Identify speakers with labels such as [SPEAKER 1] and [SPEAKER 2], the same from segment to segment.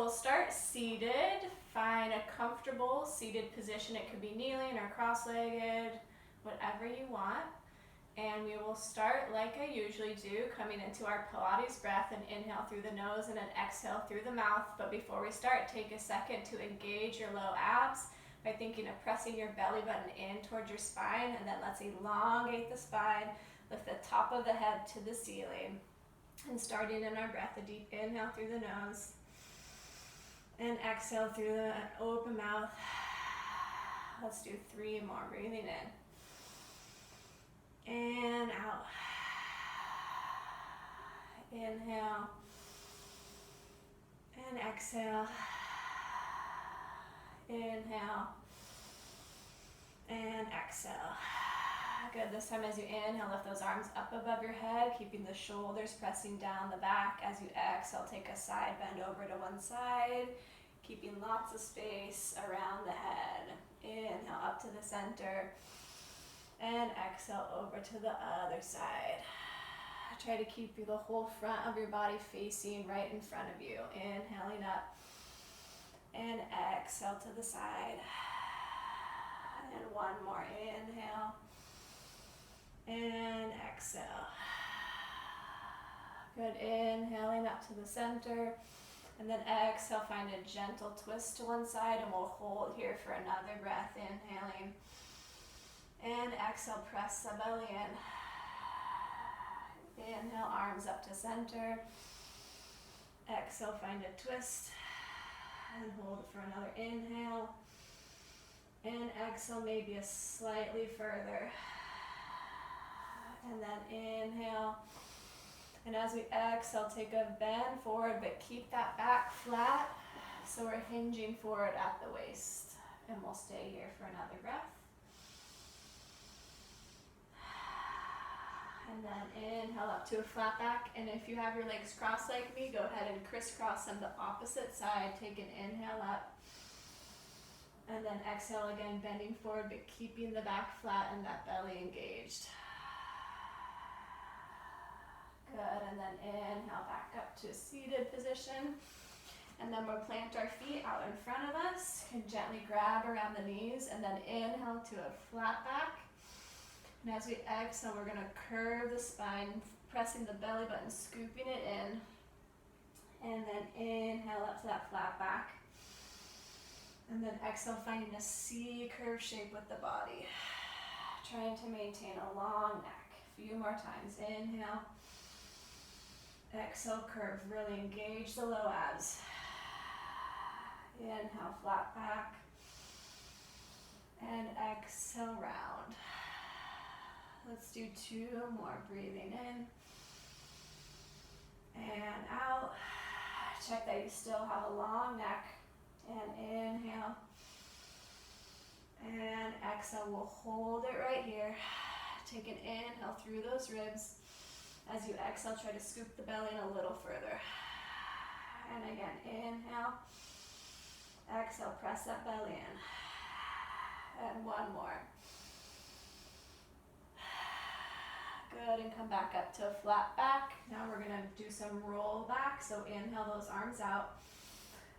[SPEAKER 1] we'll start seated. Find a comfortable seated position. It could be kneeling or cross-legged, whatever you want. And we will start like I usually do, coming into our Pilates breath and inhale through the nose and then exhale through the mouth. But before we start, take a second to engage your low abs by thinking of pressing your belly button in towards your spine, and then let's elongate the spine, lift the top of the head to the ceiling. And starting in our breath, a deep inhale through the nose and exhale through the open mouth. Let's do 3 more, breathing in and out. Inhale and exhale. Inhale and exhale. Good. This time as you inhale, lift those arms up above your head, keeping the shoulders pressing down the back. As you exhale, take a side bend over to one side, keeping lots of space around the head. Inhale up to the center and exhale over to the other side. Try to keep the whole front of your body facing right in front of you. Inhaling up and exhale to the side. And one more inhale and exhale. Good. Inhaling up to the center, and then exhale, find a gentle twist to one side, and we'll hold here for another breath. Inhaling and exhale, press the belly in. Inhale, arms up to center. Exhale, find a twist and hold for another inhale. And exhale, maybe a slightly further. And then inhale. And as we exhale, take a bend forward, but keep that back flat. So we're hinging forward at the waist. And we'll stay here for another breath. And then inhale up to a flat back. And if you have your legs crossed like me, go ahead and crisscross them the opposite side. Take an inhale up. And then exhale again, bending forward, but keeping the back flat and that belly engaged. Good. And then inhale back up to a seated position. And then we'll plant our feet out in front of us. And gently grab around the knees. And then inhale to a flat back. And as we exhale, we're going to curve the spine, pressing the belly button, scooping it in. And then inhale up to that flat back. And then exhale, finding a C curve shape with the body. Trying to maintain a long neck. A few more times. Inhale. Exhale, curve. Really engage the low abs. Inhale, flat back. And exhale, round. Let's do 2 more. Breathing in and out. Check that you still have a long neck. And inhale. And exhale. We'll hold it right here. Take an inhale through those ribs. As you exhale, try to scoop the belly in a little further. And again, inhale. Exhale, press that belly in. And one more. Good, and come back up to a flat back. Now we're going to do some roll back. So inhale those arms out.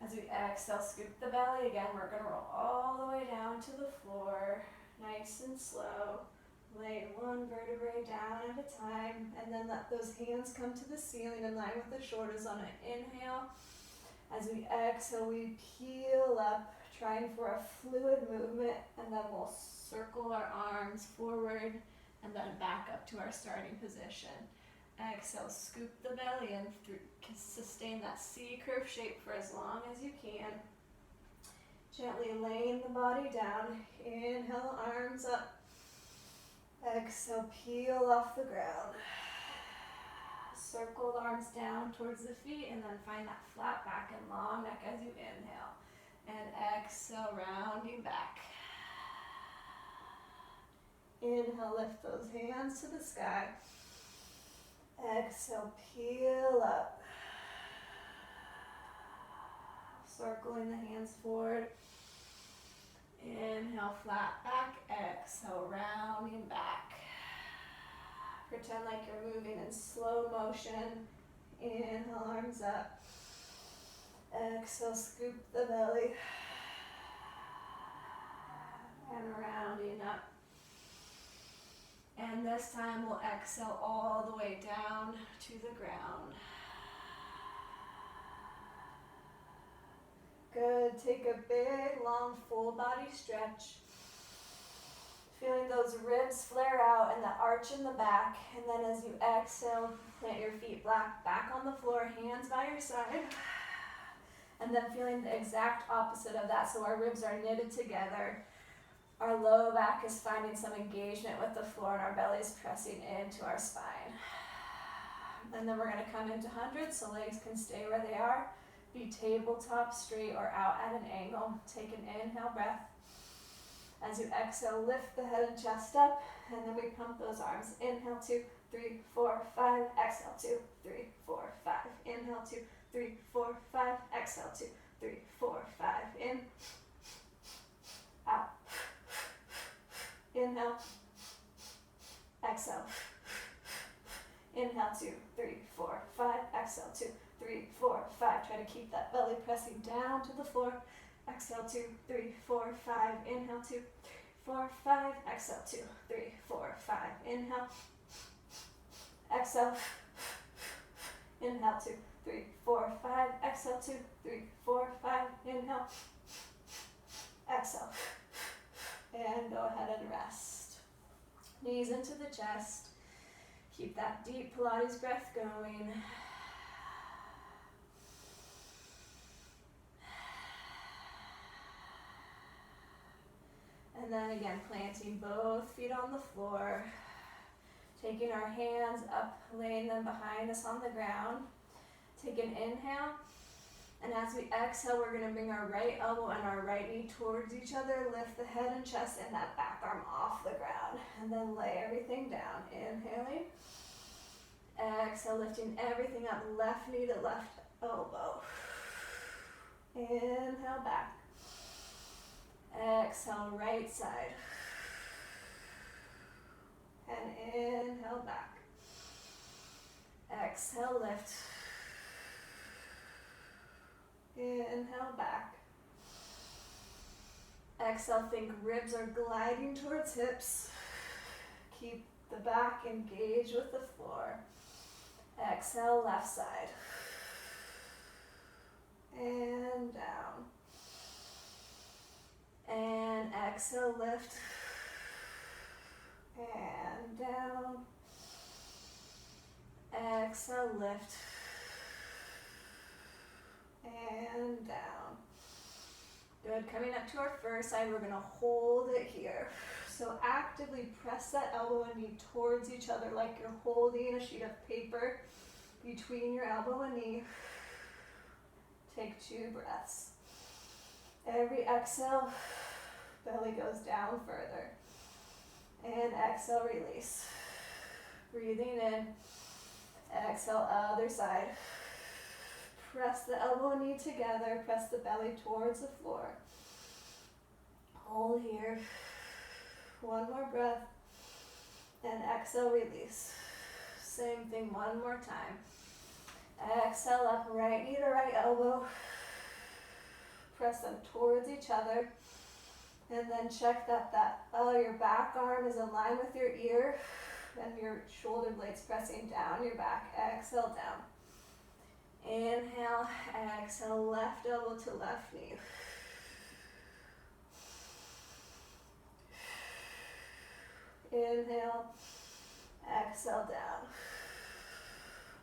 [SPEAKER 1] As we exhale, scoop the belly again. We're going to roll all the way down to the floor. Nice and slow. Lay one vertebrae down at a time. And then let those hands come to the ceiling in line with the shoulders on an inhale. As we exhale, we peel up, trying for a fluid movement. And then we'll circle our arms forward. And then back up to our starting position. Exhale, scoop the belly in, sustain that C curve shape for as long as you can. Gently laying the body down. Inhale, arms up. Exhale, peel off the ground. Circle the arms down towards the feet and then find that flat back and long neck as you inhale. And exhale, rounding back. Inhale, lift those hands to the sky. Exhale, peel up. Circling the hands forward. Inhale, flat back. Exhale, rounding back. Pretend like you're moving in slow motion. Inhale, arms up. Exhale, scoop the belly. And rounding up. And this time we'll exhale all the way down to the ground. Good. Take a big, long, full body stretch. Feeling those ribs flare out and the arch in the back. And then as you exhale, plant your feet back on the floor, hands by your side. And then feeling the exact opposite of that. So our ribs are knitted together. Our low back is finding some engagement with the floor and our belly is pressing into our spine. And then we're going to come into hundreds, so legs can stay where they are. Be tabletop, straight, or out at an angle. Take an inhale breath. As you exhale, lift the head and chest up, and then we pump those arms. Inhale, 2, 3, 4, 5. Exhale, 2, 3, 4, 5. Inhale, 2, 3, 4, 5. Exhale, 2, 3, 4, 5. In, out. Inhale, exhale. Inhale, 2, 3, 4, 5. Exhale, 2, 3, 4, 5. Try to keep that belly pressing down to the floor. Exhale, 2, 3, 4, 5. Inhale, 2, 3, 4, 5. Exhale, 2, 3, 4, 5. Inhale, exhale. Inhale, 2, 3, 4, 5. Exhale, 2, 3, 4, 5. Inhale, exhale. And go ahead and rest. Knees into the chest. Keep that deep Pilates breath going. And then again, planting both feet on the floor. Taking our hands up, laying them behind us on the ground. Take an inhale. And as we exhale, we're going to bring our right elbow and our right knee towards each other. Lift the head and chest and that back arm off the ground. And then lay everything down. Inhaling. Exhale, lifting everything up. Left knee to left elbow. Inhale back. Exhale, right side. And inhale back. Exhale, lift. Inhale back. Exhale, think ribs are gliding towards hips. Keep the back engaged with the floor. Exhale, left side. And down. And exhale, lift. And down. Exhale, lift. And down. Good. Coming up to our first side, we're going to hold it here. So actively press that elbow and knee towards each other like you're holding a sheet of paper between your elbow and knee. Take 2 breaths. Every exhale, belly goes down further. And exhale, release. Breathing in. Exhale, other side. Press the elbow and knee together. Press the belly towards the floor. Hold here. 1 more breath. And exhale, release. Same thing, 1 more time. Exhale up, right knee to right elbow. Press them towards each other. And then check that your back arm is in line with your ear and your shoulder blades pressing down your back. Exhale down. Inhale, exhale, left elbow to left knee. Inhale, exhale down.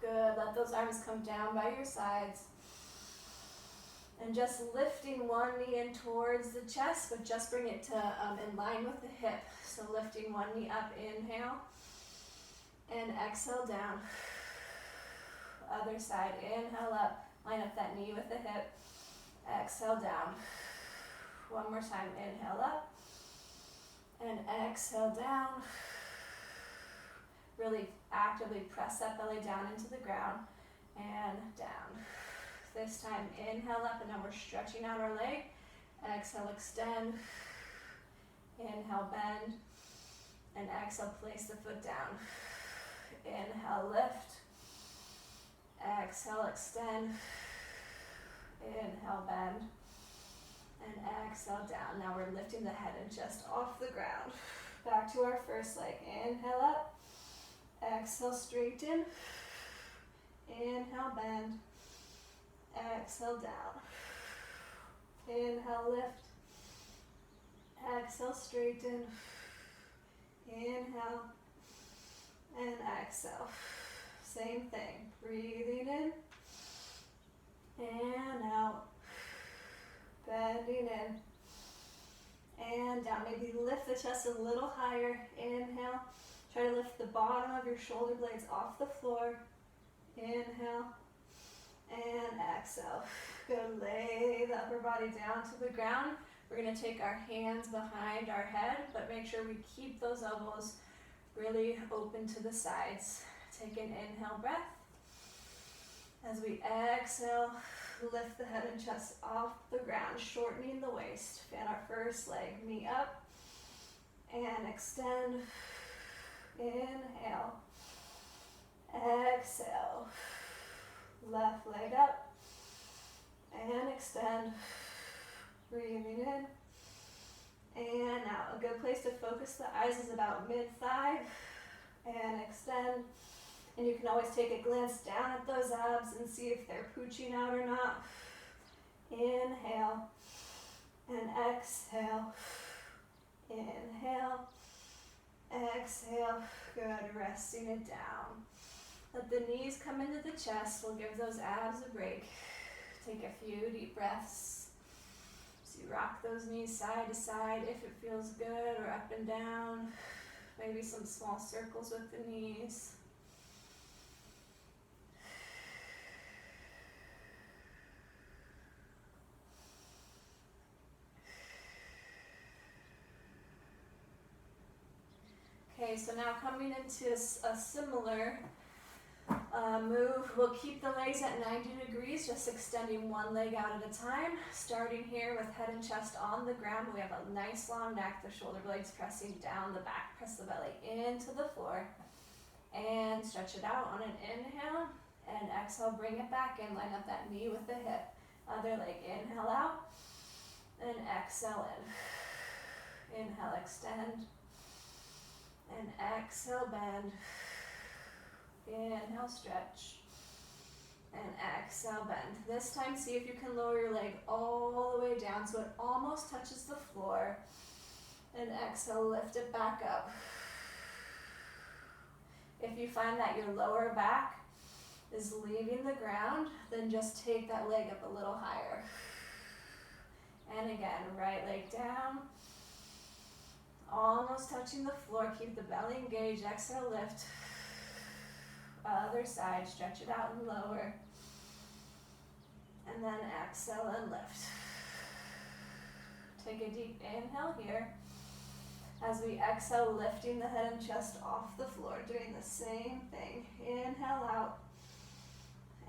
[SPEAKER 1] Good, let those arms come down by your sides. And just lifting one knee in towards the chest, but just bring it to in line with the hip. So lifting one knee up, inhale, and exhale down. Other side, inhale up, line up that knee with the hip, exhale down. 1 more time, inhale up, and exhale down. Really actively press that belly down into the ground, and down. This time, inhale up, and now we're stretching out our leg. Exhale, extend. Inhale, bend. And exhale, place the foot down. Inhale, lift. Exhale, extend. Inhale, bend. And exhale, down. Now we're lifting the head and chest off the ground. Back to our first leg. Inhale up. Exhale, straighten. Inhale, bend. Exhale, down. Inhale, lift. Exhale, straighten. Inhale. And exhale. Same thing. Breathing in. And out. Bending in. And down. Maybe lift the chest a little higher. Inhale. Try to lift the bottom of your shoulder blades off the floor. Inhale. And exhale. Good. Lay the upper body down to the ground. We're going to take our hands behind our head, but make sure we keep those elbows really open to the sides. Take an inhale breath. As we exhale, lift the head and chest off the ground, shortening the waist. Fan our first leg, knee up, and extend. Inhale. Exhale. Left leg up, and extend. Breathing in and out. A good place to focus the eyes is about mid-thigh, and extend. And you can always take a glance down at those abs and see if they're pooching out or not. Inhale and exhale. Inhale, exhale. Good, resting it down. Let the knees come into the chest. We'll give those abs a break. Take a few deep breaths. So you rock those knees side to side if it feels good, or up and down. Maybe some small circles with the knees. Okay, so now coming into a similar move, we'll keep the legs at 90 degrees, just extending one leg out at a time. Starting here with head and chest on the ground. We have a nice long neck, the shoulder blades pressing down the back. Press the belly into the floor and stretch it out on an inhale, and exhale, bring it back in. Line up that knee with the hip. Other leg, inhale out and exhale in. Inhale, extend. And exhale, bend. Inhale, stretch. And exhale, bend. This time, see if you can lower your leg all the way down so it almost touches the floor. And exhale, lift it back up. If you find that your lower back is leaving the ground, then just take that leg up a little higher. And again, right leg down. Almost touching the floor. Keep the belly engaged. Exhale, lift. Other side. Stretch it out and lower. And then exhale and lift. Take a deep inhale here. As we exhale, lifting the head and chest off the floor. Doing the same thing. Inhale out.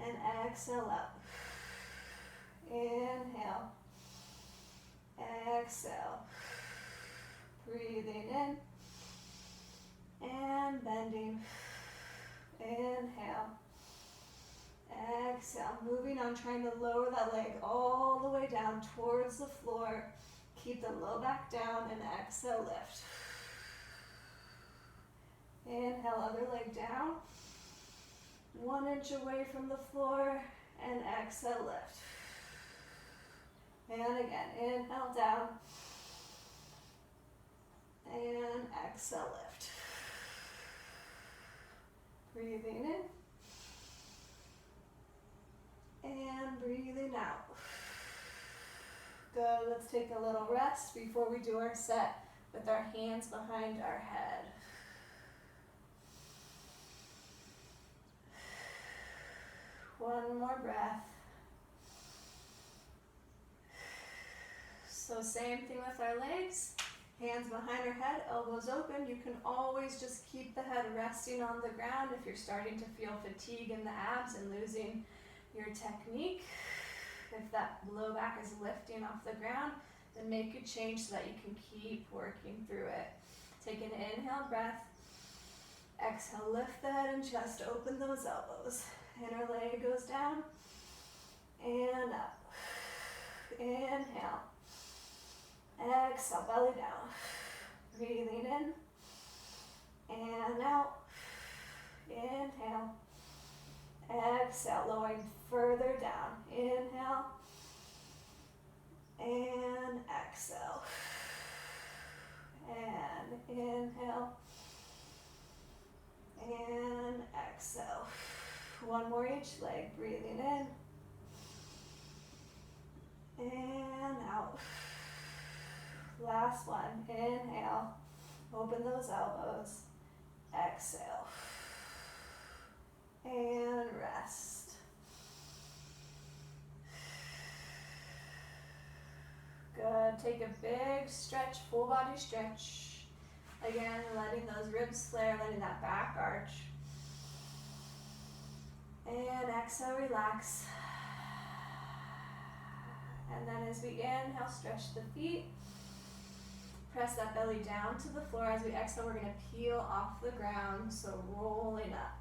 [SPEAKER 1] And exhale up. Inhale. Exhale. Breathing in and bending. Inhale. Exhale. Moving on, trying to lower that leg all the way down towards the floor. Keep the low back down and exhale, lift. Inhale, other leg down. 1 inch away from the floor and exhale, lift. And again, inhale down. And exhale, lift. Breathing in. And breathing out. Good, let's take a little rest before we do our set with our hands behind our head. One more breath. So same thing with our legs. Hands behind our head, elbows open. You can always just keep the head resting on the ground if you're starting to feel fatigue in the abs and losing your technique. If that low back is lifting off the ground, then make a change so that you can keep working through it. Take an inhale breath. Exhale, lift the head and chest, open those elbows. Inner leg goes down and up. inhale. Exhale, belly down. Breathing in and out. Inhale. Exhale, lowering further down. Inhale. And exhale. And inhale. And exhale. One more each leg. Breathing in. And out. Last one. Inhale. Open those elbows. Exhale. And rest. Good. Take a big stretch, full body stretch. Again, letting those ribs flare, letting that back arch. And exhale, relax. And then as we inhale, stretch the feet. Press that belly down to the floor. As we exhale, we're going to peel off the ground, so rolling up.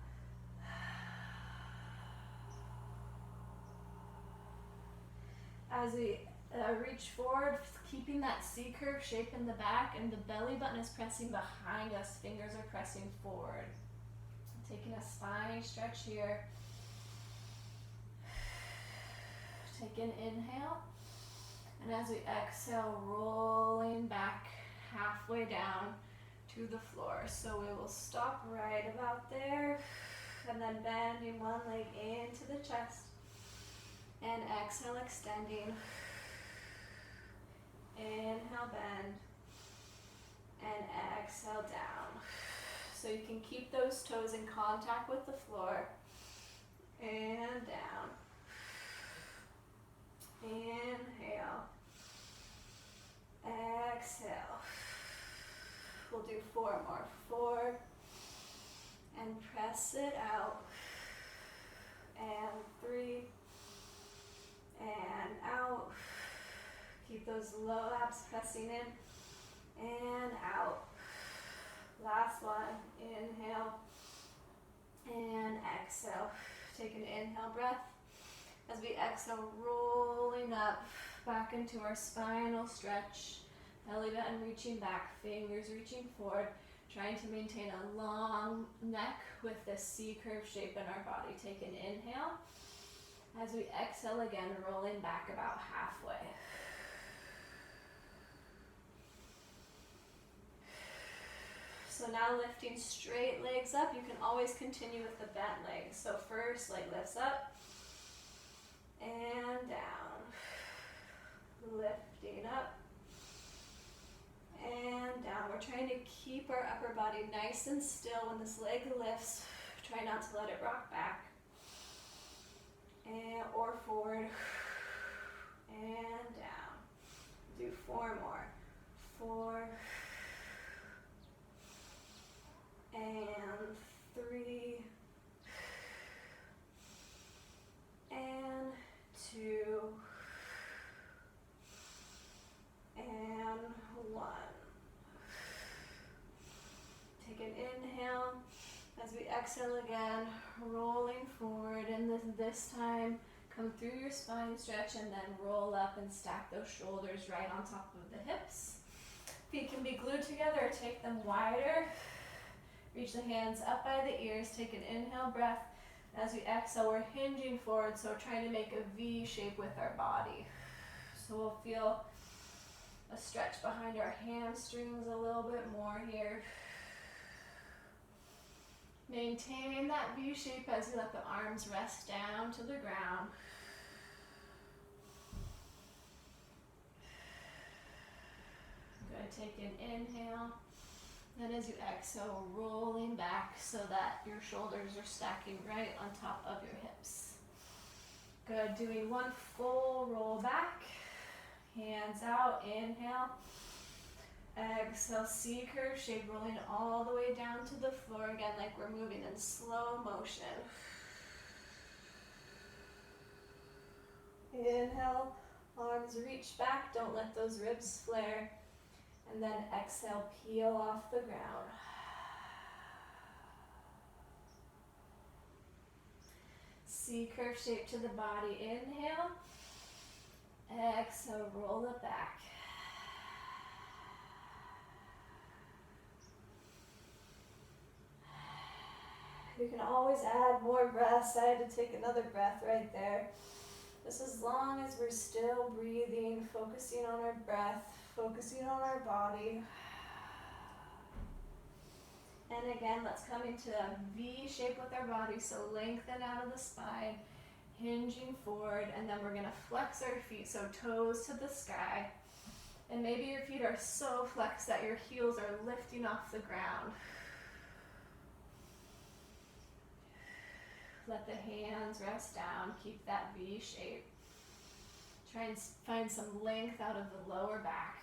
[SPEAKER 1] As we reach forward, keeping that C-curve shape in the back, and the belly button is pressing behind us. Fingers are pressing forward. Taking a spine stretch here. Take an inhale. And as we exhale, rolling back halfway down to the floor. So we will stop right about there. And then bending one leg into the chest. And exhale, extending. Inhale, bend. And exhale, down. So you can keep those toes in contact with the floor. And down. Inhale. Exhale. We'll do 4 more. 4. And press it out. And 3. And out. Keep those low abs pressing in. And out. Last one. Inhale. And exhale. Take an inhale breath. As we exhale, rolling up back into our spinal stretch. Belly button reaching back, fingers reaching forward. Trying to maintain a long neck with this C-curve shape in our body. Take an inhale. As we exhale again, rolling back about halfway. So now lifting straight legs up. You can always continue with the bent legs. So first leg lifts up. And down. Lifting up. And down. We're trying to keep our upper body nice and still when this leg lifts. Try not to let it rock back. And or forward. And down. Do 4 more. 4. And 3. And 2. And 1. Take an inhale. As we exhale again, rolling forward, and this time come through your spine stretch and then roll up and stack those shoulders right on top of the hips. Feet can be glued together or take them wider. Reach the hands up by the ears. Take an inhale breath. As we exhale, we're hinging forward, so we're trying to make a V shape with our body. So we'll feel a stretch behind our hamstrings a little bit more here. Maintain that V shape as we let the arms rest down to the ground. Good, take an inhale. Then as you exhale, rolling back so that your shoulders are stacking right on top of your hips. Good, doing one full roll back. Hands out, inhale. Exhale, C-curve shape, rolling all the way down to the floor again like we're moving in slow motion. Inhale, arms reach back, don't let those ribs flare. And then exhale, peel off the ground. C-curve shape to the body, inhale. exhale, roll it back. You can always add more breaths. I had to take another breath right there. Just as long as we're still breathing, focusing on our breath, focusing on our body. And again, let's come into a V shape with our body, so lengthen out of the spine, hinging forward, and then we're gonna flex our feet, so toes to the sky. And maybe your feet are so flexed that your heels are lifting off the ground. Let the hands rest down, keep that V shape. Try and find some length out of the lower back.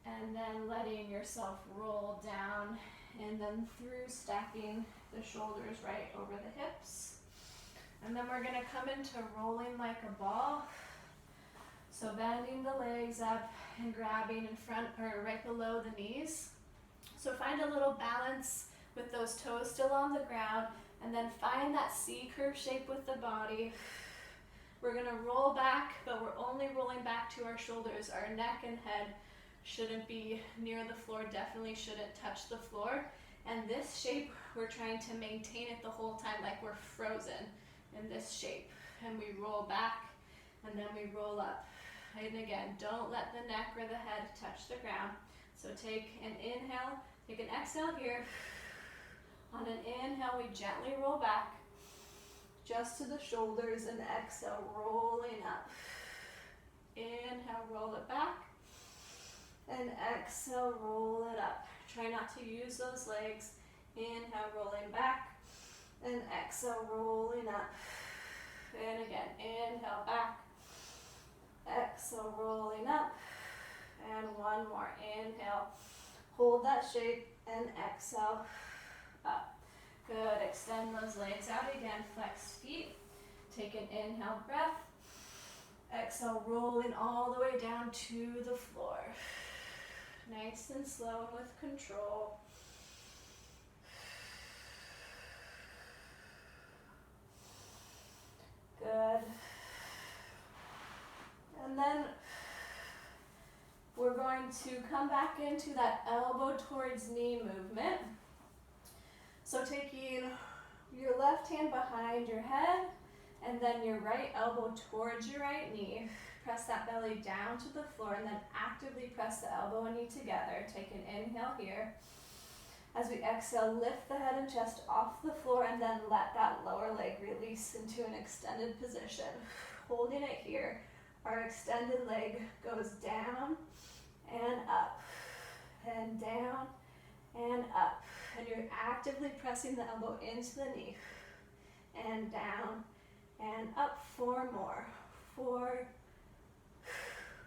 [SPEAKER 1] And then letting yourself roll down and then through, stacking the shoulders right over the hips. And then we're gonna come into rolling like a ball. So bending the legs up and grabbing in front or right below the knees. So find a little balance with those toes still on the ground, and then find that C curve shape with the body. We're gonna roll back, but we're only rolling back to our shoulders. Our neck and head shouldn't be near the floor, definitely shouldn't touch the floor. And this shape, we're trying to maintain it the whole time, like we're frozen in this shape. And we roll back, and then we roll up. And again, don't let the neck or the head touch the ground. So take an inhale, take an exhale here. On an inhale, we gently roll back, just to the shoulders, and exhale, rolling up. Inhale, roll it back, and exhale, roll it up. Try not to use those legs. Inhale, rolling back, and exhale, rolling up. And again, inhale, back, exhale, rolling up, and one more. Inhale, hold that shape, and exhale, up. Good, extend those legs out again, flex feet. Take an inhale breath. Exhale, rolling all the way down to the floor. Nice and slow and with control. Good. And then we're going to come back into that elbow towards knee movement. So taking your left hand behind your head, and then your right elbow towards your right knee. Press that belly down to the floor, and then actively press the elbow and knee together. Take an inhale here. As we exhale, lift the head and chest off the floor, and then let that lower leg release into an extended position. Holding it here, our extended leg goes down and up, and down and up. And you're actively pressing the elbow into the knee, and down and up. 4 more. 4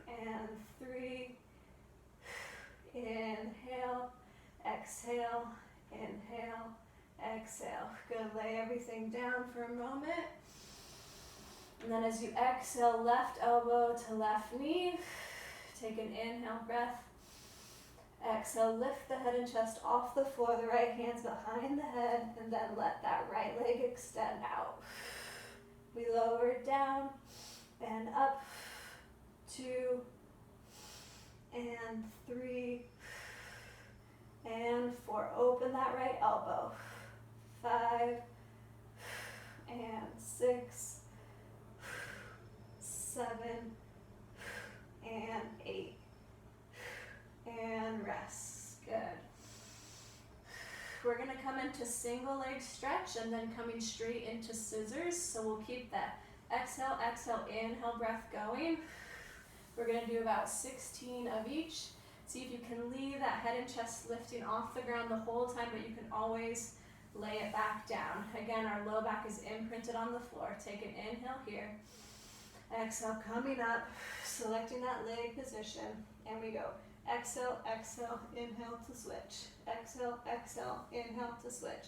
[SPEAKER 1] and 3. Inhale, exhale, inhale, exhale. Good, lay everything down for a moment. And then as you exhale, left elbow to left knee. Take an inhale breath. Exhale, lift the head and chest off the floor, the right hand's behind the head, and then let that right leg extend out. We lower it down and up. 2 and 3 and 4. Open that right elbow. 5 and 6, 7 and 8. And rest. Good. We're going to come into single leg stretch and then coming straight into scissors. So we'll keep that exhale, exhale, inhale breath going. We're going to do about 16 of each. See if you can leave that head and chest lifting off the ground the whole time, but you can always lay it back down. Again, our low back is imprinted on the floor. Take an inhale here. Exhale, coming up, selecting that leg position, and we go. Exhale, exhale, inhale to switch. Exhale, exhale, inhale to switch.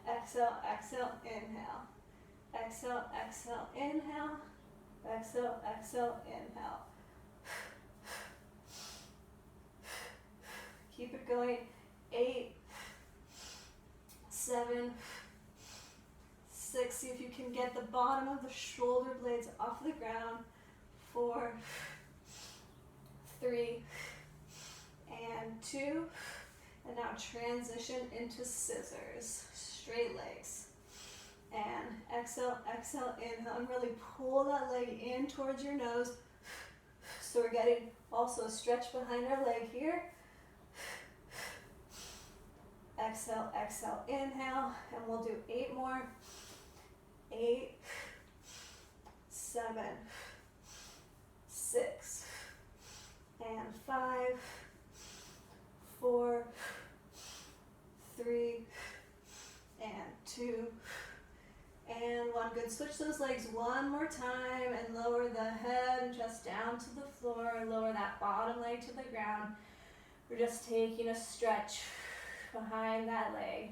[SPEAKER 1] Exhale, exhale, inhale. Exhale, exhale, inhale. Exhale, exhale, inhale. Keep it going. 8, 7, 6, see if you can get the bottom of the shoulder blades off the ground. 4, 3, and 2. And now transition into scissors, straight legs. And exhale, exhale, inhale, and really pull that leg in towards your nose. So we're getting also a stretch behind our leg here. Exhale, exhale, inhale, and we'll do 8 more. 8, 7, 6, and 5, 4, 3, and 2, and 1. Good. Switch those legs one more time and lower the head and chest down to the floor. Lower that bottom leg to the ground. We're just taking a stretch behind that leg.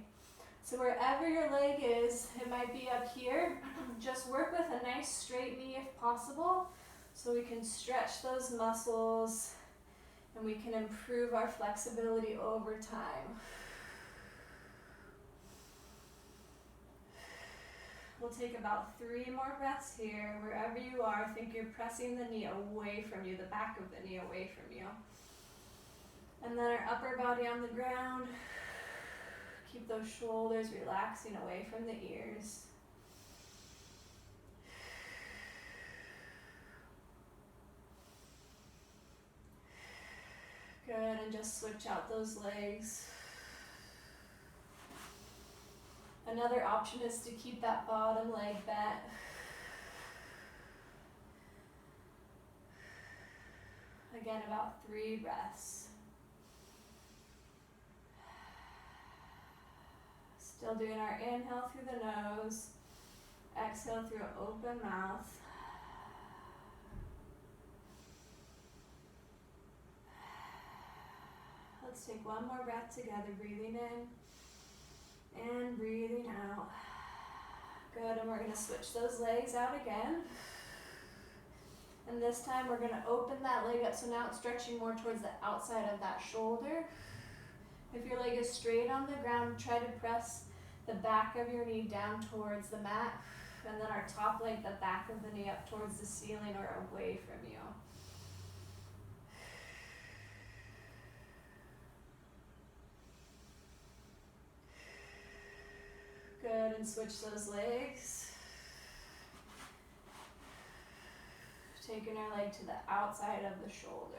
[SPEAKER 1] So wherever your leg is, it might be up here, just work with a nice straight knee if possible, so we can stretch those muscles and we can improve our flexibility over time. We'll take about 3 more breaths here. Wherever you are, think you're pressing the knee away from you, the back of the knee away from you. And then our upper body on the ground. Keep those shoulders relaxing away from the ears. Good, and just switch out those legs. Another option is to keep that bottom leg bent. Again, about 3 breaths. Still doing our inhale through the nose, exhale through an open mouth. Let's take one more breath together, breathing in and breathing out. Good, and we're going to switch those legs out again. And this time we're going to open that leg up, so now it's stretching more towards the outside of that shoulder. If your leg is straight on the ground, try to press the back of your knee down towards the mat, and then our top leg, the back of the knee up towards the ceiling or away from you. Good, and switch those legs. Taking our leg to the outside of the shoulder.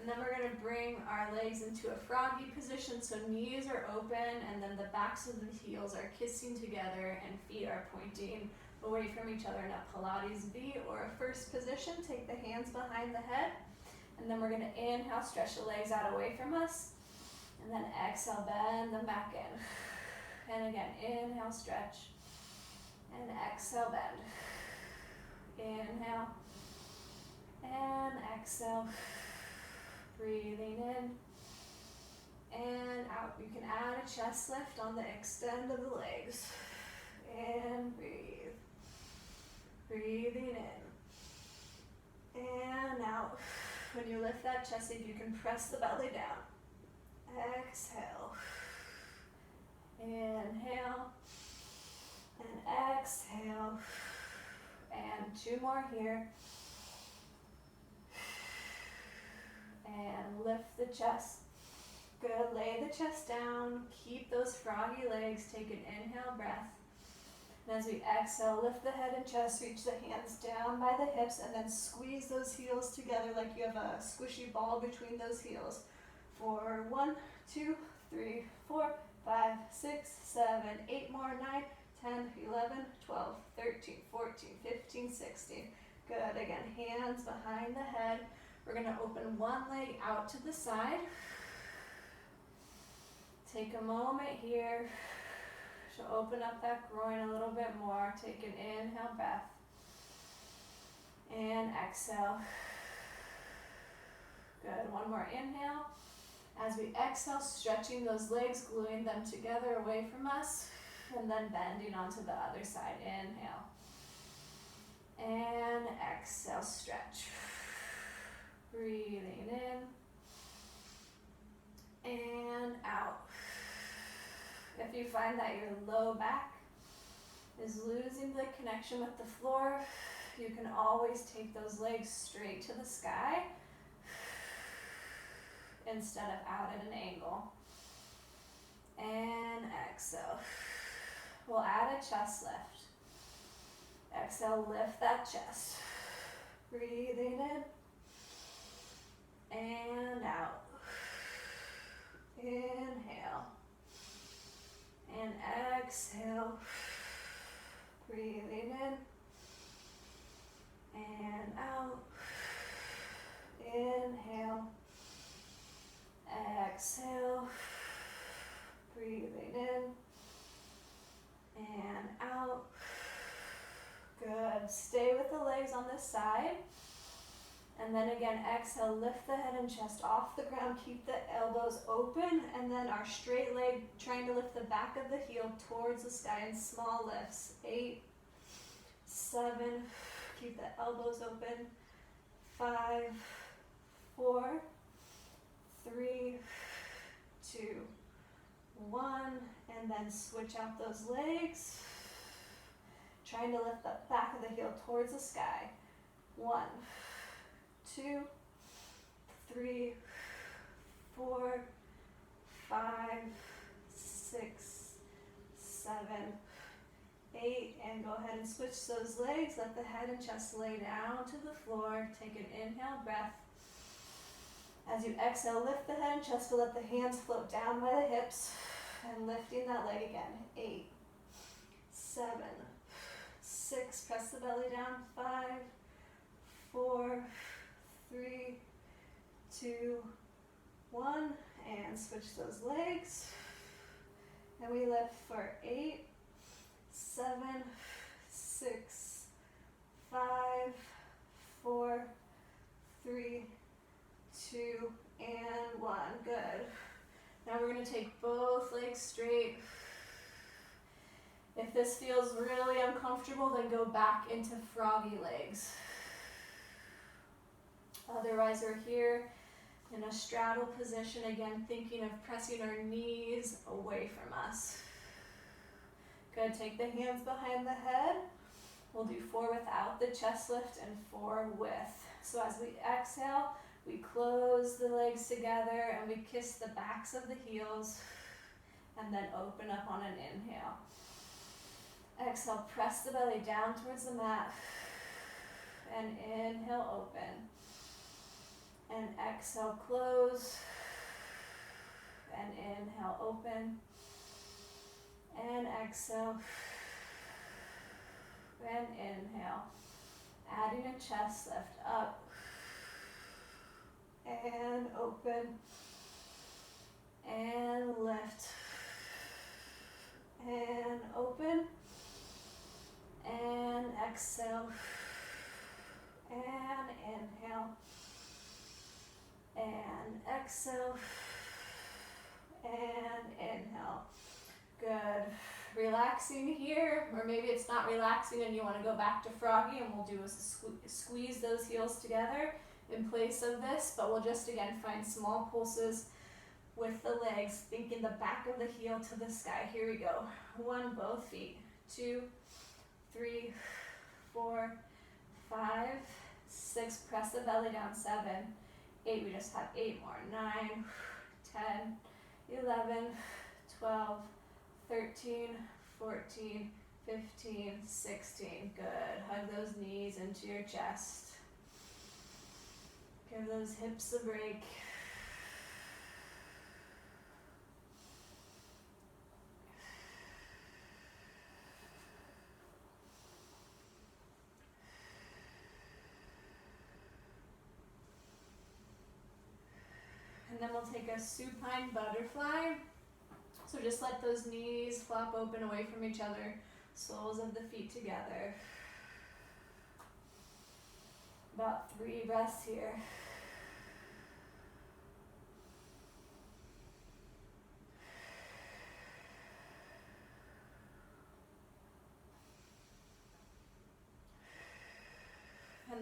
[SPEAKER 1] And then we're going to bring our legs into a froggy position, so knees are open and then the backs of the heels are kissing together and feet are pointing away from each other in a Pilates V or a first position. Take the hands behind the head, and then we're going to inhale, stretch the legs out away from us, and then exhale, bend them back in. And again, inhale, stretch, and exhale, bend. Inhale, and exhale. Breathing in and out. You can add a chest lift on the extend of the legs. And breathe. Breathing in and out. When you lift that chest, if you can press the belly down. Exhale. Inhale. And exhale. And 2 more here. And lift the chest. Good, lay the chest down. Keep those froggy legs. Take an inhale breath. And as we exhale, lift the head and chest. Reach the hands down by the hips and then squeeze those heels together like you have a squishy ball between those heels. For 1, 2, 3, 4, 5, 6, 7, 8 more, 9, 10, 11, 12, 13, 14, 15, 16. Good, again, hands behind the head. We're going to open one leg out to the side. Take a moment here to open up that groin a little bit more. Take an inhale breath. And exhale. Good. One more inhale. As we exhale, stretching those legs, gluing them together away from us. And then bending onto the other side. Inhale. And exhale, stretch. Breathing in. And out. If you find that your low back is losing the connection with the floor, you can always take those legs straight to the sky instead of out at an angle. And exhale. We'll add a chest lift. Exhale, lift that chest. Breathing in and out. Inhale and exhale. Breathing in and out. Inhale. Exhale. Breathing in and out. Good. Stay with the legs on this side. And then again, exhale, lift the head and chest off the ground. Keep the elbows open. And then our straight leg, trying to lift the back of the heel towards the sky in small lifts. 8, 7, keep the elbows open. 5, 4, 3, 2, 1. And then switch out those legs. Trying to lift the back of the heel towards the sky. 1, 2, 3, 4, 5, 6, 7, 8. And go ahead and switch those legs. Let the head and chest lay down to the floor. Take an inhale breath. As you exhale, lift the head and chest, but let the hands float down by the hips. And lifting that leg again. 8, 7, 6. Press the belly down. 5, 4, 3, 2, 1. And switch those legs. And we lift for 8, 7, 6, 5, 4, 3, 2, and 1. Good. Now we're going to take both legs straight. If this feels really uncomfortable, then go back into froggy legs. Otherwise, we're here in a straddle position, again, thinking of pressing our knees away from us. Good, take the hands behind the head. We'll do 4 without the chest lift and 4 with. So as we exhale, we close the legs together and we kiss the backs of the heels and then open up on an inhale. Exhale, press the belly down towards the mat and inhale, open. And exhale, close. And inhale, open. And exhale. And inhale. Adding a chest lift up. And open. And lift. And open. And exhale. And inhale. And exhale. And inhale. Good. Relaxing here, or maybe it's not relaxing and you want to go back to froggy, and we'll do a squeeze those heels together in place of this, but we'll just again find small pulses with the legs, thinking the back of the heel to the sky. Here we go. 1, both feet. 2, 3, 4, 5, 6. Press the belly down. 7, 8. We just have 8 more. 9, 10, 11, 12, 13, 14, 15, 16. Good. Hug those knees into your chest. Give those hips a break. And then we'll take a supine butterfly. So just let those knees flop open away from each other, soles of the feet together. About 3 breaths here.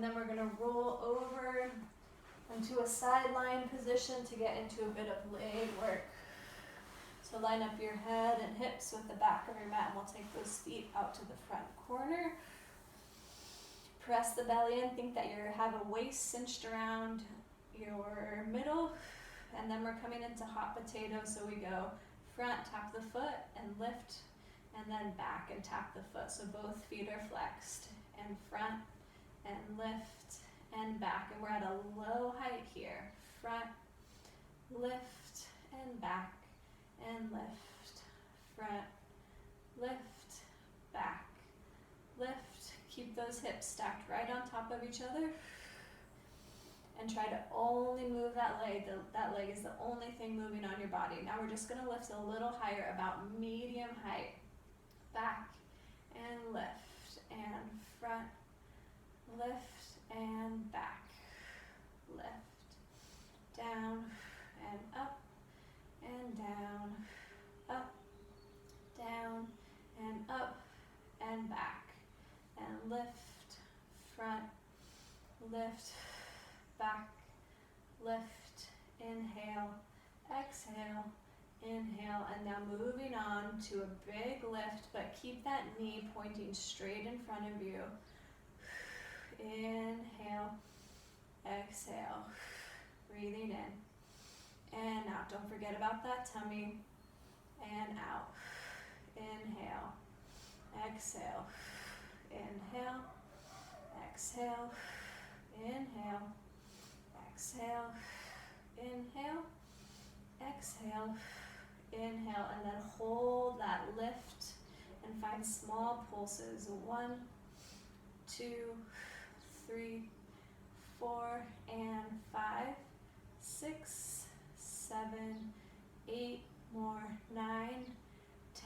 [SPEAKER 1] And then we're gonna roll over into a sideline position to get into a bit of leg work. So line up your head and hips with the back of your mat, and we'll take those feet out to the front corner. Press the belly in, think that you have a waist cinched around your middle, and then we're coming into hot potato, so we go front, tap the foot, and lift, and then back and tap the foot, so both feet are flexed, and front, and lift, and back, and we're at a low height here. Front, lift, and back, and lift, front, lift, back, lift. Keep those hips stacked right on top of each other, and try to only move that leg. That leg is the only thing moving on your body. Now we're just gonna lift a little higher, about medium height. Back, and lift, and front, lift, and back, lift, down, and up, and down, up, down, and up, and back, and lift, front, lift, back, lift, inhale, exhale, inhale, and now moving on to a big lift, but keep that knee pointing straight in front of you. Inhale, exhale, breathing in and out. Don't forget about that tummy, and out. Inhale, exhale, inhale, exhale, inhale, exhale, inhale, exhale, inhale, and then hold that lift and find small pulses. 1, 2, 3, 4, and 5, 6, 7, 8 more, 9,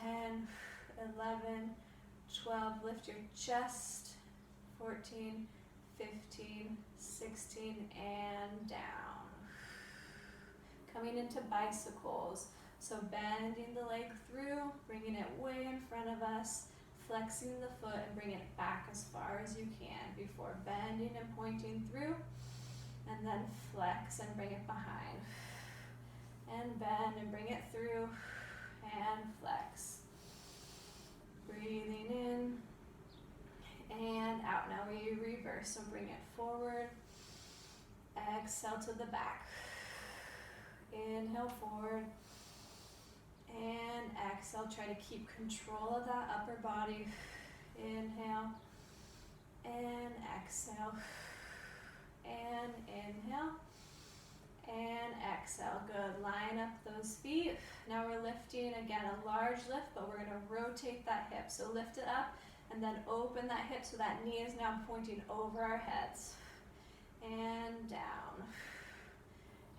[SPEAKER 1] 10, 11, 12, lift your chest, 14, 15, 16, and down. Coming into bicycles, so bending the leg through, bringing it way in front of us, flexing the foot and bringing it back as far as you can before bending and pointing through, and then flex and bring it behind, and bend and bring it through, and flex. Breathing in and out. Now we reverse, so bring it forward, exhale to the back, inhale forward, and exhale. Try to keep control of that upper body. Inhale and exhale, and inhale and exhale. Good. Line up those feet. Now we're lifting again, a large lift, but we're going to rotate that hip. So lift it up and then open that hip so that knee is now pointing over our heads. And down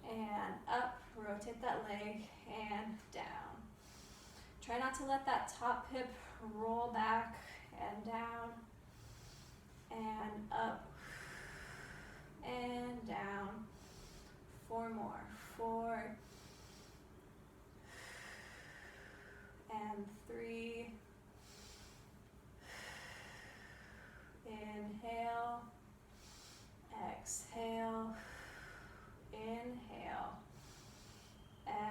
[SPEAKER 1] and up. Rotate that leg and down. Try not to let that top hip roll back, and down and up and down. 4 more. 4 and 3. Inhale, exhale, inhale,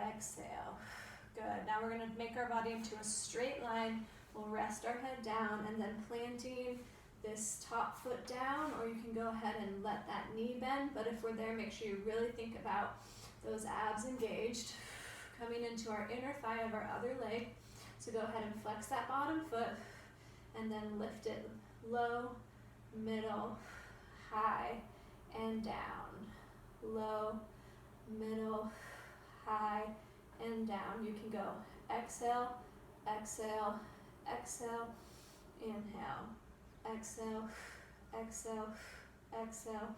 [SPEAKER 1] exhale. Good. Now we're going to make our body into a straight line. We'll rest our head down and then planting this top foot down, or you can go ahead and let that knee bend, but if we're there, make sure you really think about those abs engaged. Coming into our inner thigh of our other leg, so go ahead and flex that bottom foot and then lift it low, middle, high, and down. Low, middle, high, and down. You can go exhale, exhale, exhale, inhale, exhale, exhale, exhale,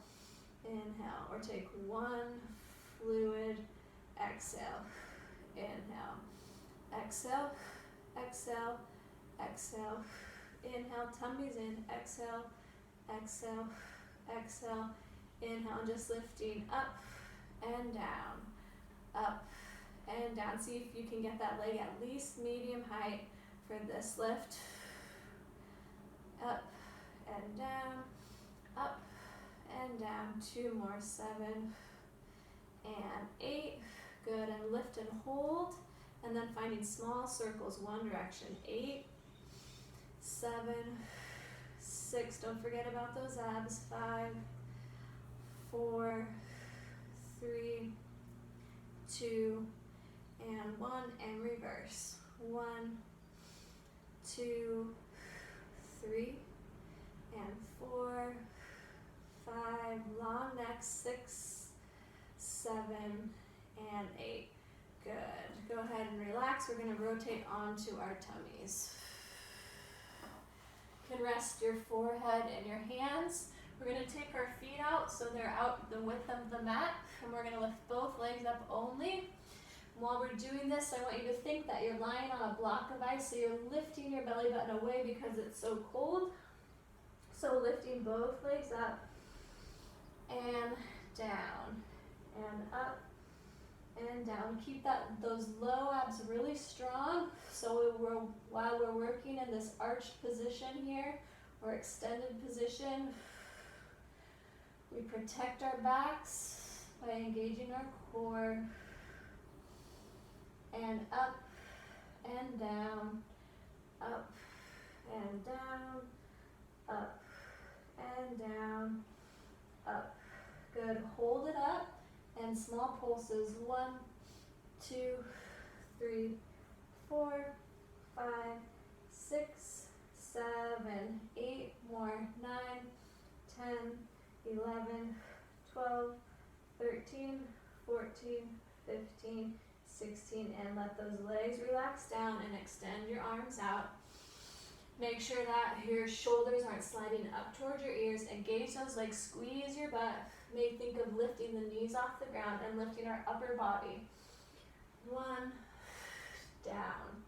[SPEAKER 1] inhale, or take 1 fluid exhale. Inhale, exhale, exhale, exhale, inhale, tummies in, exhale, exhale, exhale, inhale, and just lifting up and down, up and down. See if you can get that leg at least medium height for this lift. Up and down, up 2 more, 7 and 8. Good, and lift and hold, and then finding small circles, one direction. 8, 7, 6, don't forget about those abs. 5, 4, 3, 2, and 1, and reverse. 1, 2, 3, and 4, 5, long neck, 6, 7, and 8. Good. Go ahead and relax. We're going to rotate onto our tummies. You can rest your forehead in your hands. We're going to take our feet out so they're out the width of the mat, and we're going to lift both legs up only. While we're doing this, I want you to think that you're lying on a block of ice, so you're lifting your belly button away because it's so cold. So lifting both legs up and down and up and down. Keep those low abs really strong. So while we're working in this arched position here, or extended position, we protect our backs by engaging our core. And up and down, up and down, up and down, up. Good. Hold it up and small pulses. 1, 2, 3, 4, 5, 6, 7, 8 more. 9, 10, 11, 12, 13, 14, 15, 16, and let those legs relax down and extend your arms out. Make sure that your shoulders aren't sliding up towards your ears. Engage those legs, squeeze your butt. May think of lifting the knees off the ground and lifting our upper body. 1, down,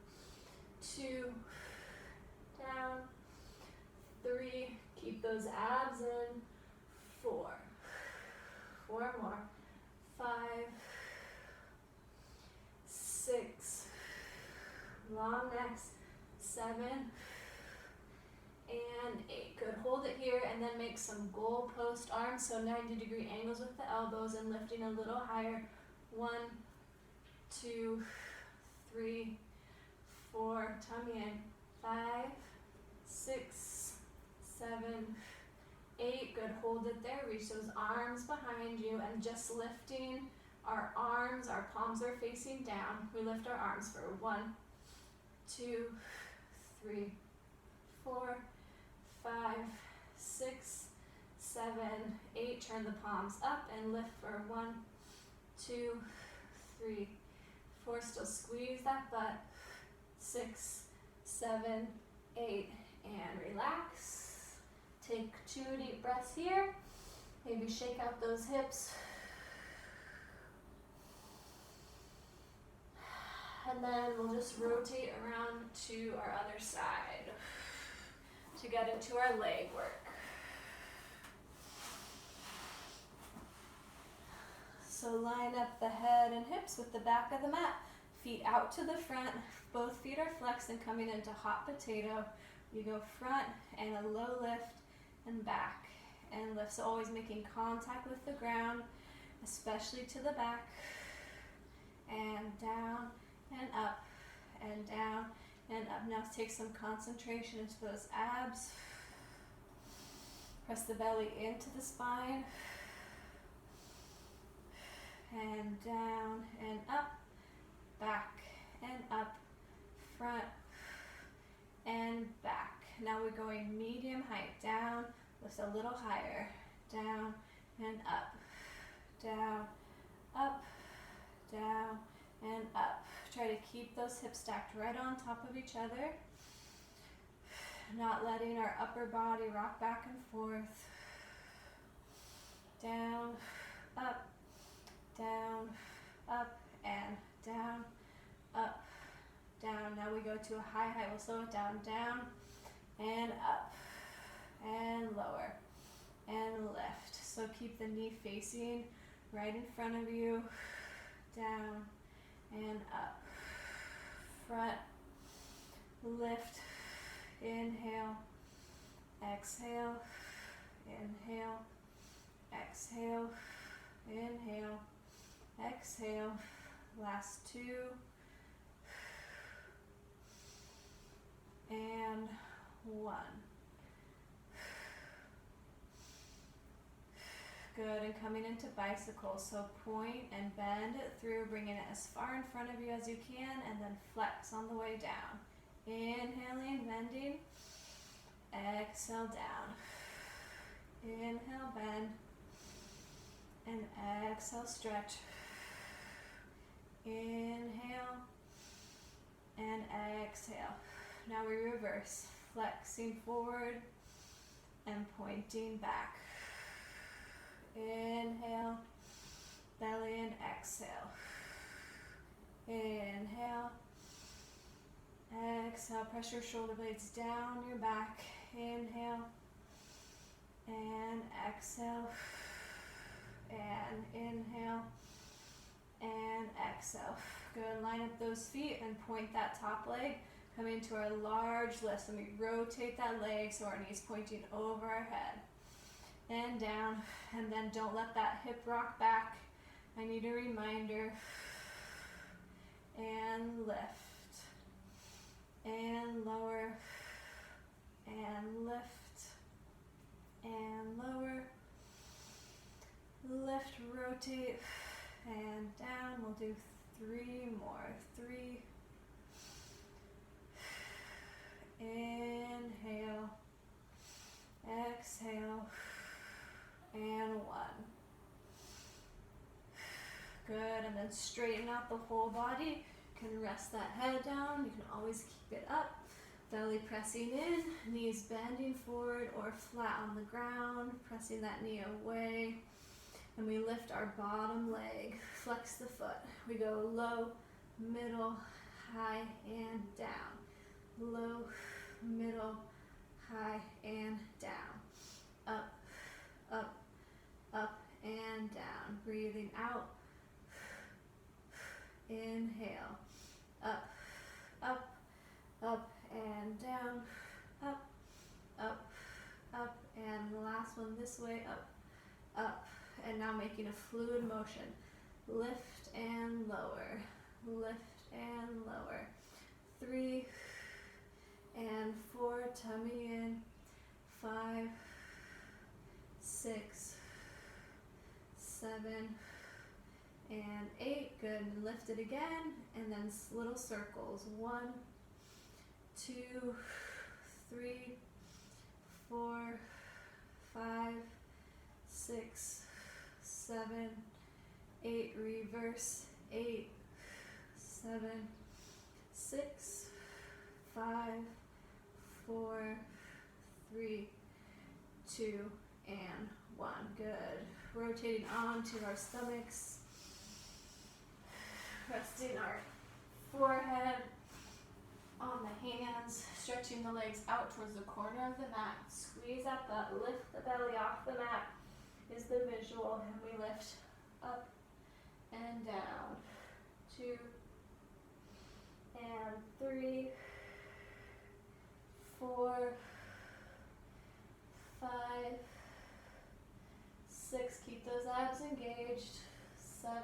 [SPEAKER 1] 2, down, 3, keep those abs in, 4 more, 5, 6, long necks, 7, and 8. Good. Hold it here and then make some goalpost arms, so 90-degree angles with the elbows and lifting a little higher. 1, 2, 3, 4, tummy in. 5, 6, 7, 8. Good. Hold it there. Reach those arms behind you and just lifting our arms, our palms are facing down. We lift our arms for 1, 2, 3, 4, 5, 6, 7, 8. Turn the palms up and lift for 1, 2, 3, 4. Still squeeze that butt. 6, 7, 8, and relax. Take 2 deep breaths here. Maybe shake out those hips. And then we'll just rotate around to our other side to get into our leg work. So line up the head and hips with the back of the mat. Feet out to the front. Both feet are flexed and coming into hot potato. You go front and a low lift and back and lift. So always making contact with the ground, especially to the back. And down and up and down and up. Now take some concentration into those abs. Press the belly into the spine. And down and up, back and up, front and back. Now we're going medium height. Down, lift a little higher. Down and up, down, up, down, and up. Try to keep those hips stacked right on top of each other. Not letting our upper body rock back and forth. Down, up, down, up, and down, up, down. Now we go to a high height. We'll slow it down. Down, and up, and lower, and lift. So keep the knee facing right in front of you. Down, and up. Front, lift, inhale, exhale, inhale, exhale, inhale, exhale, last 2, and 1. Good, and coming into bicycle, so point and bend it through, bringing it as far in front of you as you can, and then flex on the way down. Inhaling, bending, exhale down. Inhale, bend, and exhale, stretch. Inhale, and exhale. Now we reverse, flexing forward and pointing back. Inhale, belly and exhale. Inhale, exhale, press your shoulder blades down your back. Inhale, and exhale, and inhale, and exhale. Good, line up those feet and point that top leg. Come into our large lift, and we rotate that leg so our knees pointing over our head. And down, and then don't let that hip rock back. I need a reminder. And lift, and lower, and lift, and lower, lift, rotate, and down. We'll do 3 more. 3, inhale, exhale, and 1. Good, and then straighten out the whole body. You can rest that head down. You can always keep it up. Belly pressing in, knees bending forward or flat on the ground, pressing that knee away. And we lift our bottom leg, flex the foot. We go low, middle, high, and down. Low, middle, high, and down. Up, up, up, and down. Breathing out. Inhale. Up, up, up, and down. Up, up, up, and the last one this way. Up, up. And now making a fluid motion. Lift and lower. Lift and lower. 3 and 4, tummy in. 5, 6, 7, and 8. Good. And lift it again. And then little circles. 1, 2, 3, 4, 5, 6, 7, 8. Reverse. 8, 7, 6, 5, 4, 3, 2, and 1. Good. Rotating onto our stomachs. Resting our forehead on the hands. Stretching the legs out towards the corner of the mat. Squeeze that butt. Lift the belly off the mat is the visual. And we lift up and down. 2 and 3, 4, 5, 6. Keep those abs engaged. 7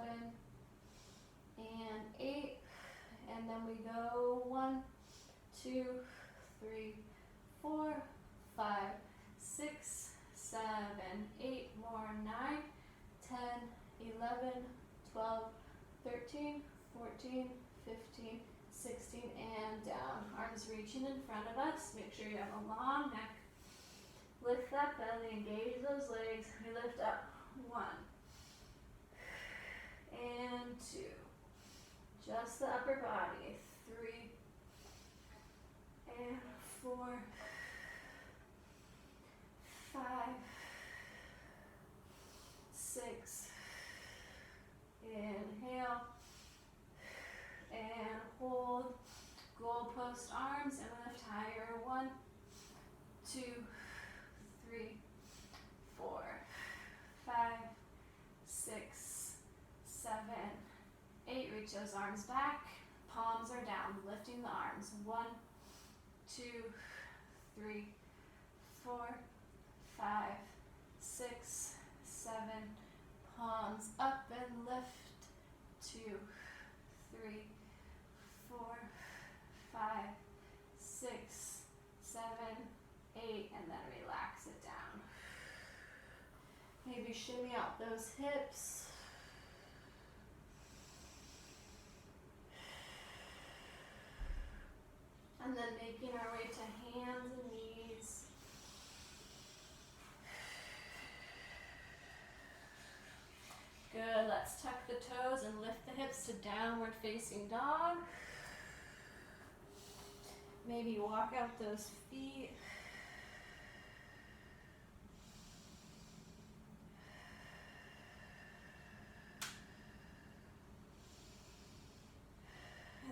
[SPEAKER 1] and 8. And then we go 1, 2, 3, 4, 5, 6, 7, 8. More. 9, 10, 11, 12, 13, 14, 15, 16, and down. Arms reaching in front of us. Make sure you have a long neck. Lift that belly, engage those legs. We lift up. 1 and 2. Just the upper body. 3 and 4, 5, 6. Inhale and hold. Goalpost arms and lift higher. 1, 2, 3, 4, 5, 6, 7, 8. Reach those arms back. Palms are down. Lifting the arms. 1, 2, 3, 4, 5, 6, 7, palms up and lift. 2, 3, 4, 5, 6, 7, 8, and then relax it down. Maybe shimmy out those hips. And then making our way to hands and knees. Good, let's tuck the toes and lift the hips to downward facing dog. Maybe walk out those feet.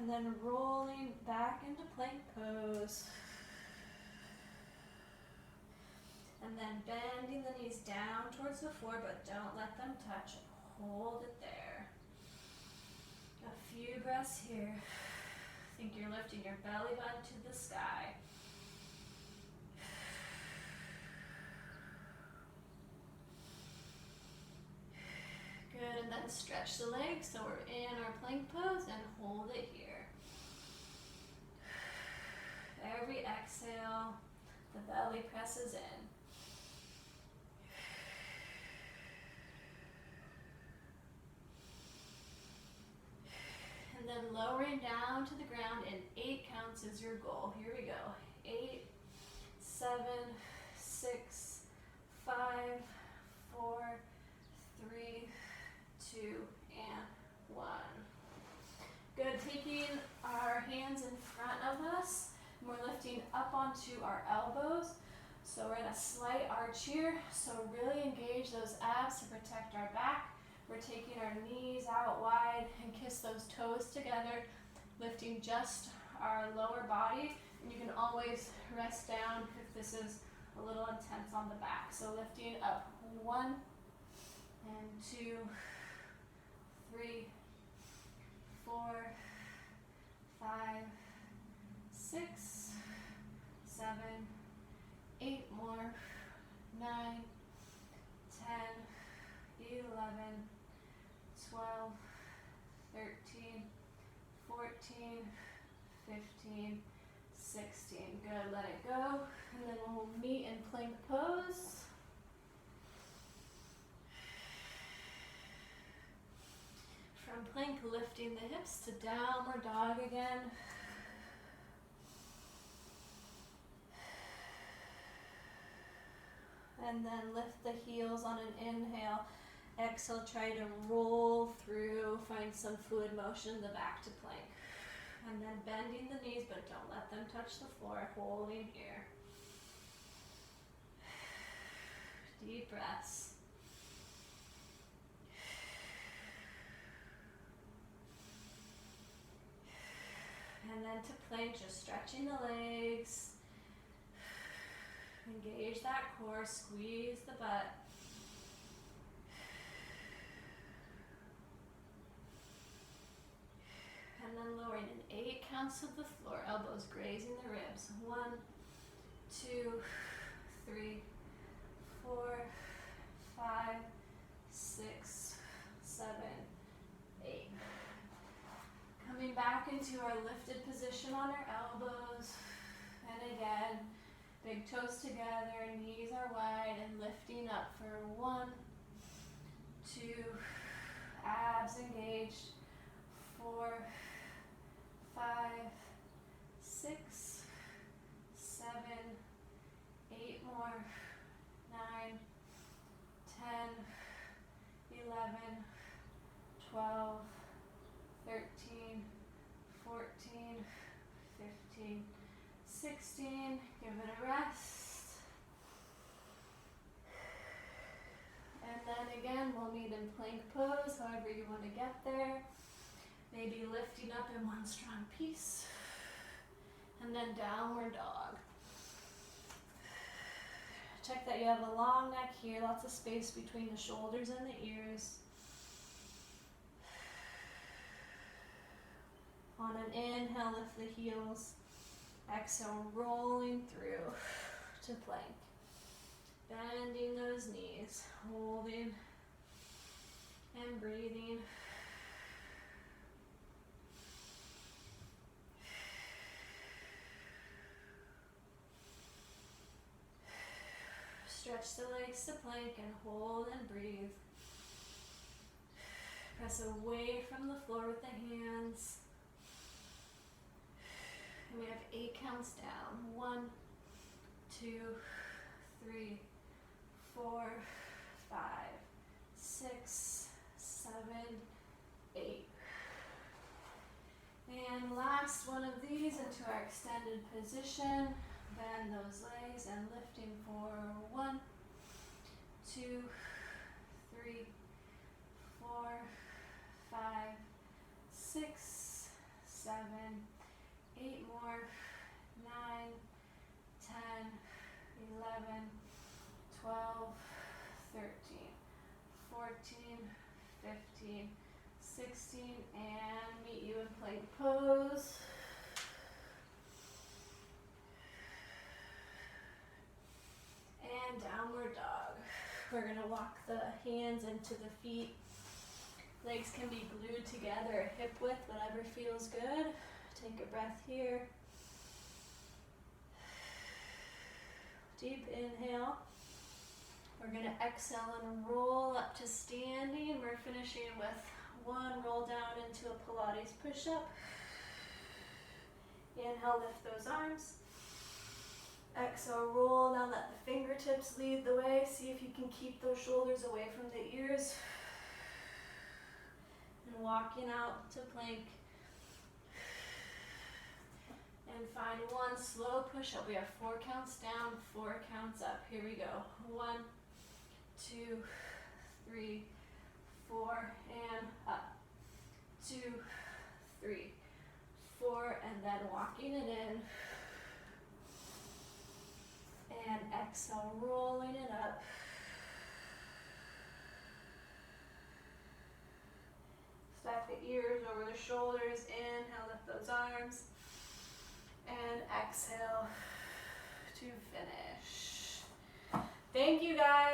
[SPEAKER 1] And then rolling back into plank pose. And then bending the knees down towards the floor, but don't let them touch. Hold it there. A few breaths here. Think you're lifting your belly button to the sky. Good, and then stretch the legs so we're in our plank pose and hold it here. Every exhale, the belly presses in. And then lowering down to the ground in 8 counts is your goal. Here we go. 8, 7, 6, 5, 4, 3, 2, and 1. Good, taking our hands in front of us, and we're lifting up onto our elbows. So we're in a slight arch here, so really engage those abs to protect our back. We're taking our knees out wide and kiss those toes together, lifting just our lower body. And you can always rest down if this is a little intense on the back. So lifting up 1 and 2, 3, 4, 5, 6, 7, 8 more, 9, 10, 11, 12, 13, 14, 15, 16. Good, let it go. And then we'll meet in plank pose. From plank, lifting the hips to downward dog again. And then lift the heels on an inhale. Exhale, try to roll through, find some fluid motion in the back to plank. And then bending the knees, but don't let them touch the floor, holding here. Deep breaths. And then to plank, just stretching the legs. Engage that core, squeeze the butt. And then lowering in 8 counts to the floor, elbows grazing the ribs. 1, 2, 3, 4, 5, 6, 7, 8. Coming back into our lifted position on our elbows. And again, big toes together, knees are wide, and lifting up for 1, 2, abs engaged, 4, 5, 6, 7, 8 more, 9, 10, 11, 12, 13, 14, 15, 16. Give it a rest. And then again, we'll meet in plank pose, however you want to get there. Maybe lifting up in one strong piece. And then downward dog. Check that you have a long neck here, lots of space between the shoulders and the ears. On an inhale, lift the heels. Exhale, rolling through to plank. Bending those knees, holding and breathing. Stretch the legs to plank and hold and breathe. Press away from the floor with the hands. And we have 8 counts down. 1, 2, 3, 4, 5, 6, 7, 8. And last one of these into our extended position. Bend those legs and lifting for 1, 2, 3, 4, 5, 6, 7, 8 more, 9, 10, 11, 12, 13, 14, 15, 16, and meet you in plank pose. And downward dog. We're gonna walk the hands into the feet. Legs can be glued together, hip width, whatever feels good. Take a breath here. Deep inhale. We're gonna exhale and roll up to standing. We're finishing with 1 roll down into a Pilates push-up. Inhale, lift those arms. Exhale, roll down, let the fingertips lead the way. See if you can keep those shoulders away from the ears. And walking out to plank. And find 1 slow push up. We have 4 counts down, 4 counts up. Here we go. 1, 2, 3, 4, and up. 2, 3, 4, and then walking it in. And exhale, rolling it up. Stack the ears over the shoulders. Inhale, lift those arms. And exhale to finish. Thank you guys.